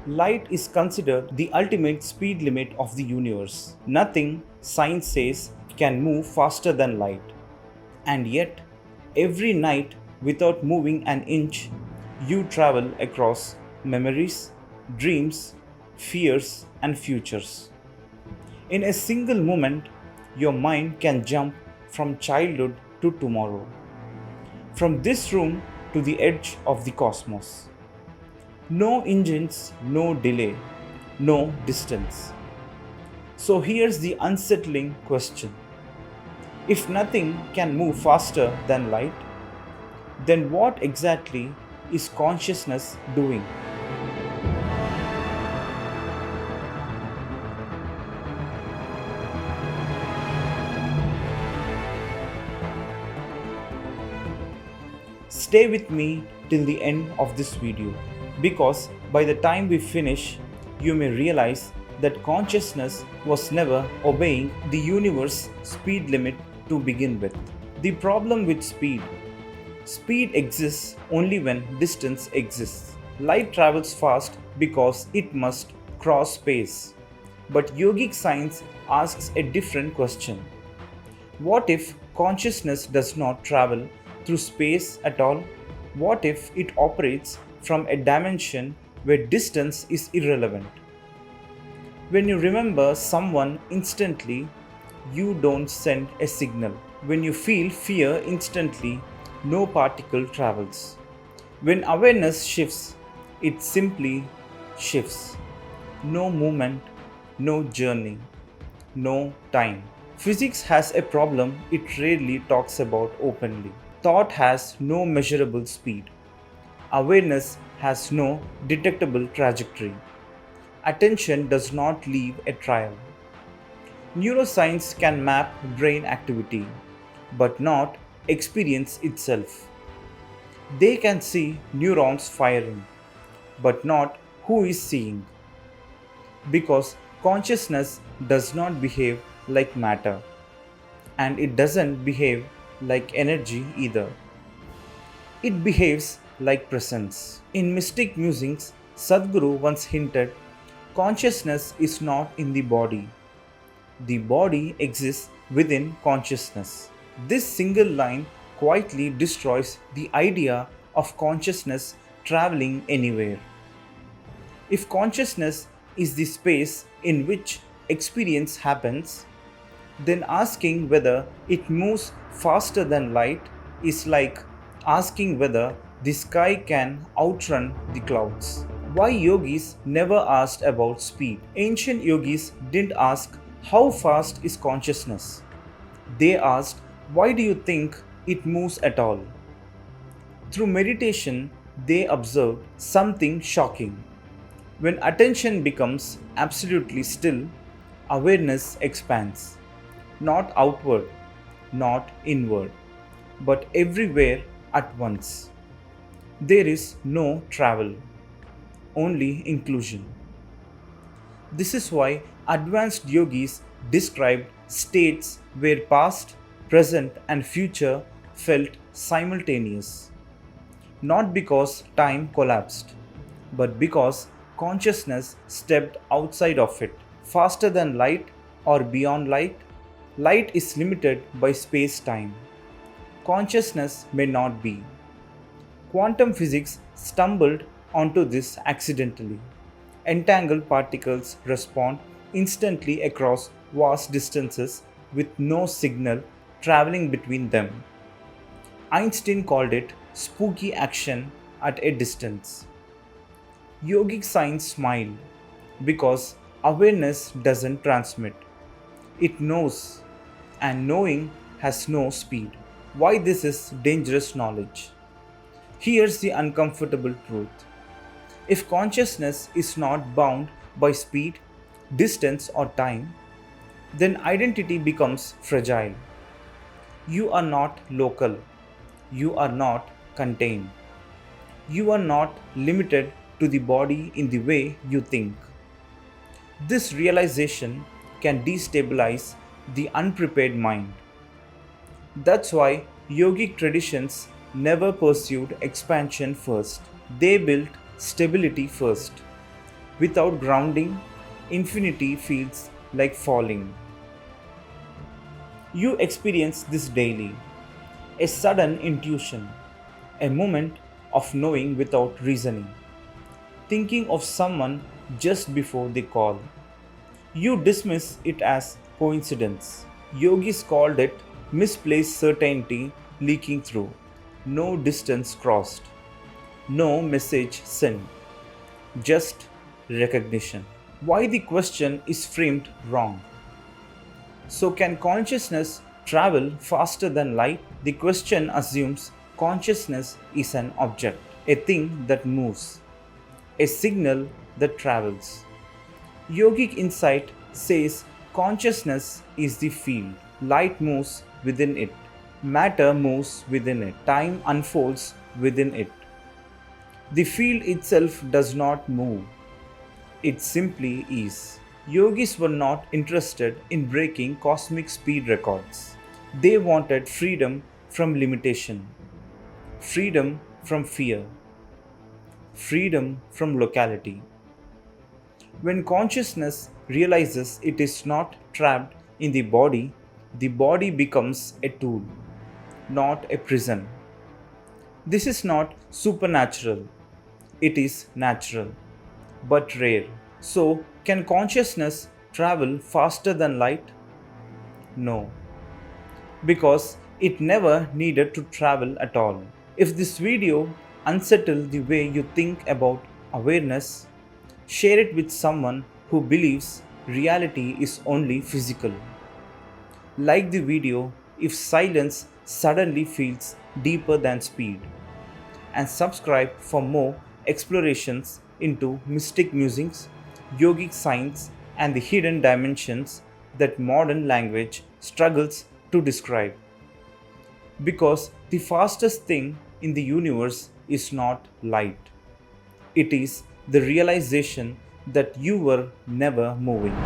Light is considered the ultimate speed limit of the universe. Nothing, science says, can move faster than light. And yet, every night, without moving an inch, you travel across memories, dreams, fears, and futures. In a single moment, your mind can jump from childhood to tomorrow, from this room to the edge of the cosmos. No engines, no delay, no distance. So here's the unsettling question. If nothing can move faster than light, then what exactly is consciousness doing? Stay with me till the end of this video, because by the time we finish, you may realize that consciousness was never obeying the universe's speed limit to begin with. The problem with speed exists only when distance exists. Light travels fast because it must cross space. But yogic science asks a different question. What if consciousness does not travel through space at all? What if it operates from a dimension where distance is irrelevant? When you remember someone instantly, you don't send a signal. When you feel fear instantly, no particle travels. When awareness shifts, it simply shifts. No movement, no journey, no time. Physics has a problem it rarely talks about openly. Thought has no measurable speed. Awareness has no detectable trajectory. Attention does not leave a trail. Neuroscience can map brain activity, but not experience itself. They can see neurons firing, but not who is seeing. Because consciousness does not behave like matter, and it doesn't behave like energy either. It behaves like presence. In mystic musings, Sadhguru once hinted consciousness is not in the body exists within consciousness. This single line quietly destroys the idea of consciousness traveling anywhere. If consciousness is the space in which experience happens, then asking whether it moves faster than light is like asking whether the sky can outrun the clouds. Why yogis never asked about speed? Ancient yogis didn't ask how fast is consciousness. They asked, why do you think it moves at all? Through meditation, they observed something shocking. When attention becomes absolutely still, awareness expands. Not outward, not inward, but everywhere at once. There is no travel, only inclusion. This is why advanced yogis described states where past, present, and future felt simultaneous. Not because time collapsed, but because consciousness stepped outside of it. Faster than light or beyond light, light is limited by space time. Consciousness may not be. Quantum physics stumbled onto this accidentally. Entangled particles respond instantly across vast distances with no signal traveling between them. Einstein called it spooky action at a distance. Yogic science smiled because awareness doesn't transmit. It knows, and knowing has no speed. Why this is dangerous knowledge? Here's the uncomfortable truth. If consciousness is not bound by speed, distance, or time, then identity becomes fragile. You are not local. You are not contained. You are not limited to the body in the way you think. This realization can destabilize the unprepared mind. That's why yogic traditions never pursued expansion first. They built stability first. Without grounding, infinity feels like falling. You experience this daily, a sudden intuition, a moment of knowing without reasoning, thinking of someone just before they call. You dismiss it as coincidence. Yogis called it misplaced certainty leaking through. No distance crossed, no message sent, just recognition. Why the question is framed wrong. So, can consciousness travel faster than light? The question assumes consciousness is an object, a thing that moves, a signal that travels. Yogic insight says consciousness is the field. Light moves within it, matter moves within it, time unfolds within it. The field itself does not move, it simply is. Yogis were not interested in breaking cosmic speed records. They wanted freedom from limitation, freedom from fear, freedom from locality. When consciousness realizes it is not trapped in the body becomes a tool, not a prison. This is not supernatural, it is natural, but rare. So, can consciousness travel faster than light? No, because it never needed to travel at all. If this video unsettled the way you think about awareness, share it with someone who believes reality is only physical. Like the video if silence suddenly feels deeper than speed. And subscribe for more explorations into mystic musings, yogic science, and the hidden dimensions that modern language struggles to describe. Because the fastest thing in the universe is not light, it is the realization that you were never moving.